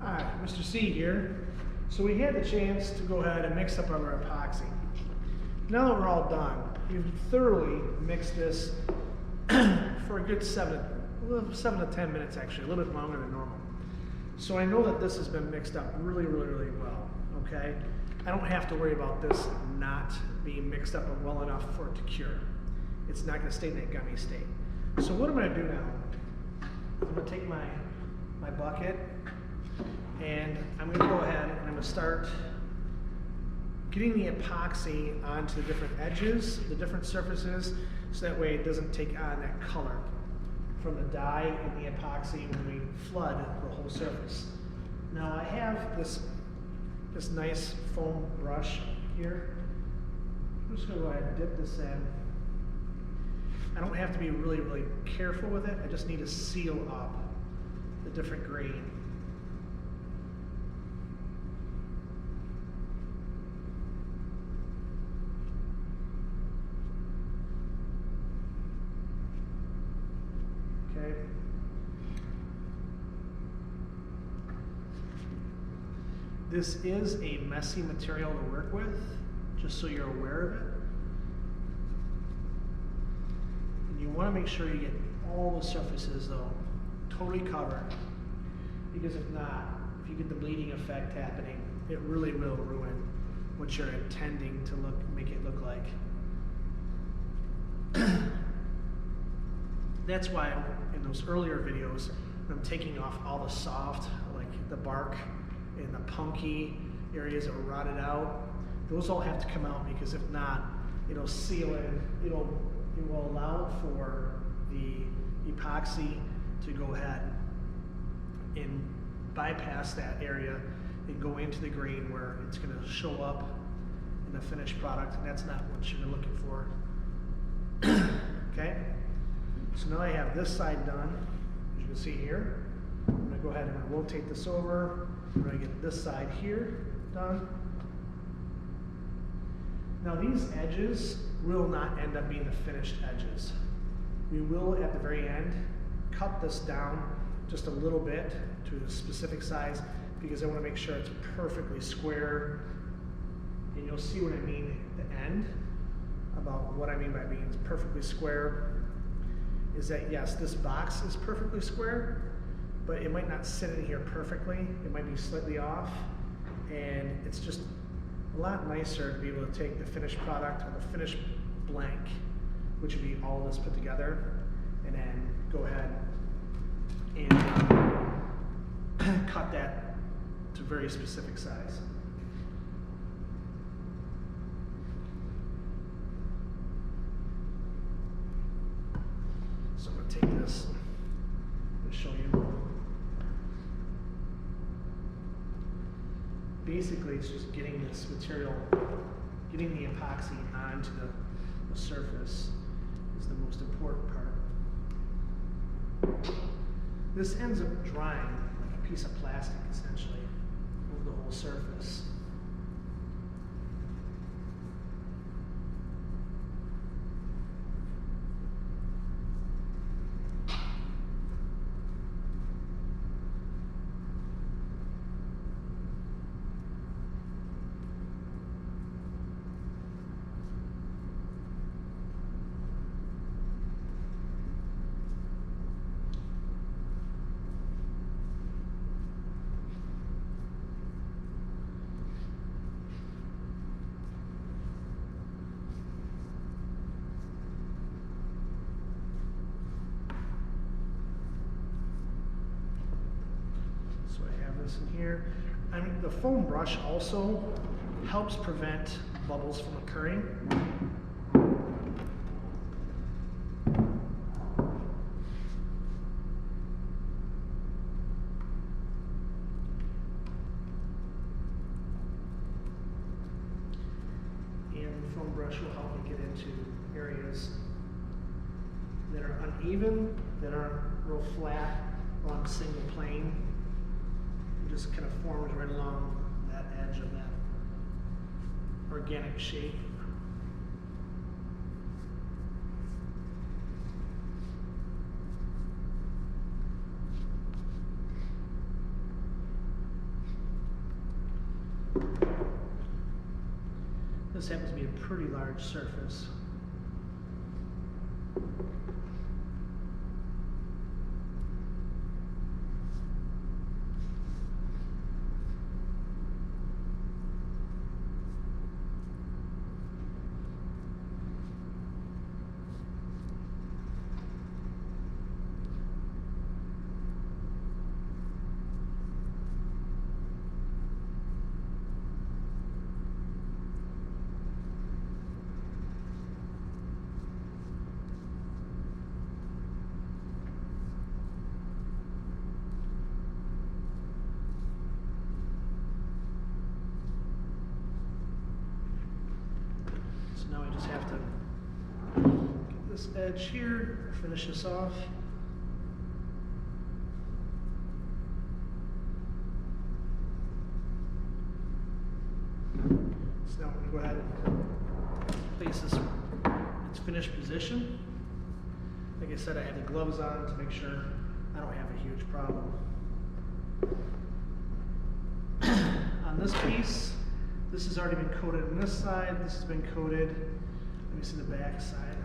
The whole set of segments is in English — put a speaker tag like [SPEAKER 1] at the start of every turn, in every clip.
[SPEAKER 1] Hi, Mr. C here. So we had the chance to go ahead and mix up our epoxy. Now that we're all done, we've thoroughly mixed this for a good 7 to 10 minutes actually, a little bit longer than normal. So I know that this has been mixed up really well, okay? I don't have to worry about this not being mixed up well enough for it to cure. It's not gonna stay in that gummy state. So what I'm gonna do now, I'm gonna take my bucket and I'm gonna go ahead and I'm gonna start getting the epoxy onto the different edges, the different surfaces, so that way it doesn't take on that color from the dye and the epoxy when we flood the whole surface. Now I have this nice foam brush here. I'm just gonna go ahead and dip this in. I don't have to be really careful with it. I just need to seal up the different grain. Okay. This is a messy material to work with, just so you're aware of it. And you want to make sure you get all the surfaces though totally covered, because if not, if you get the bleeding effect happening, it really will ruin what you're intending to make it look like. That's why in those earlier videos, I'm taking off all the soft, like the bark and the punky areas that were rotted out. Those all have to come out, because if not, it'll seal in. It will allow for the epoxy to go ahead and bypass that area and go into the grain where it's going to show up in the finished product, and that's not what you're looking for. Okay? So now I have this side done, as you can see here. I'm going to go ahead and rotate this over. I'm going to get this side here done. Now these edges will not end up being the finished edges. We will, at the very end, cut this down just a little bit to a specific size, because I want to make sure it's perfectly square. And you'll see what I mean at the end, about what I mean by being perfectly square. Is that yes, this box is perfectly square, but it might not sit in here perfectly. It might be slightly off, and it's just a lot nicer to be able to take the finished product or the finished blank, which would be all of this put together, and then go ahead and cut that to a very specific size. So I'm going to take this and show you. Basically, it's just getting this material, getting the epoxy onto the surface is the most important part. This ends up drying like a piece of plastic, essentially, over the whole surface. In here. The foam brush also helps prevent bubbles from occurring. And the foam brush will help me get into areas that are uneven, that aren't real flat on a single plane. Just kind of forms right along that edge of that organic shape. This happens to be a pretty large surface. So now we just have to get this edge here, finish this off. So now we're going to go ahead and place this in its finished position. Like I said, I have the gloves on to make sure I don't have a huge problem. On this piece, this has already been coated on this side, this has been coated, let me see the back side,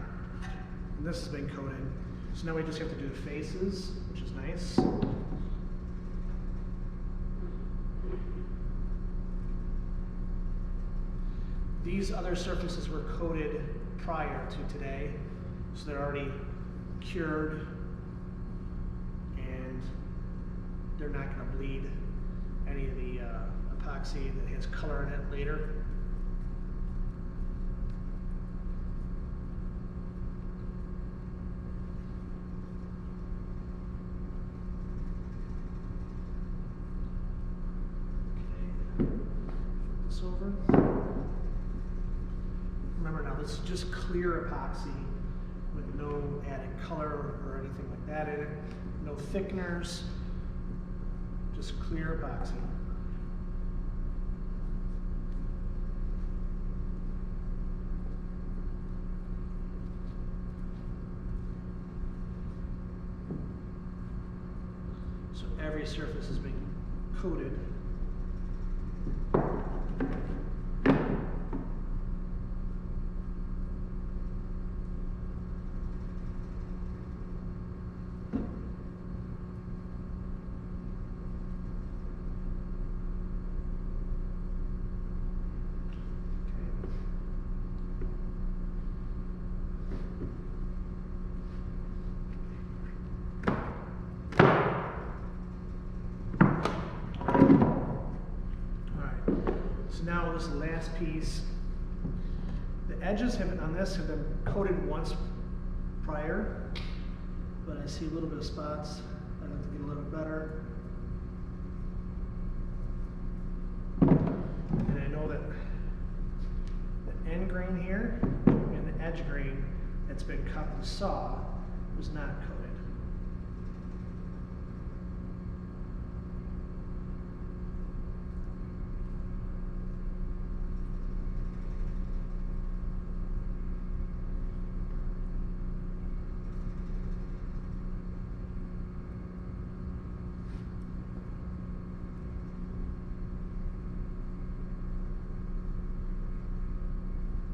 [SPEAKER 1] and this has been coated. So now we just have to do the faces, which is nice. These other surfaces were coated prior to today, so they're already cured and they're not going to bleed any of the epoxy that has color in it later. Okay, flip this over. Remember now, this is just clear epoxy with no added color or anything like that in it, no thickeners, just clear epoxy. So every surface has been coated. So now this last piece, the edges on this have been coated once prior, but I see a little bit of spots. I'd like to get a little bit better. And I know that the end grain here and the edge grain that's been cut with a saw was not coated.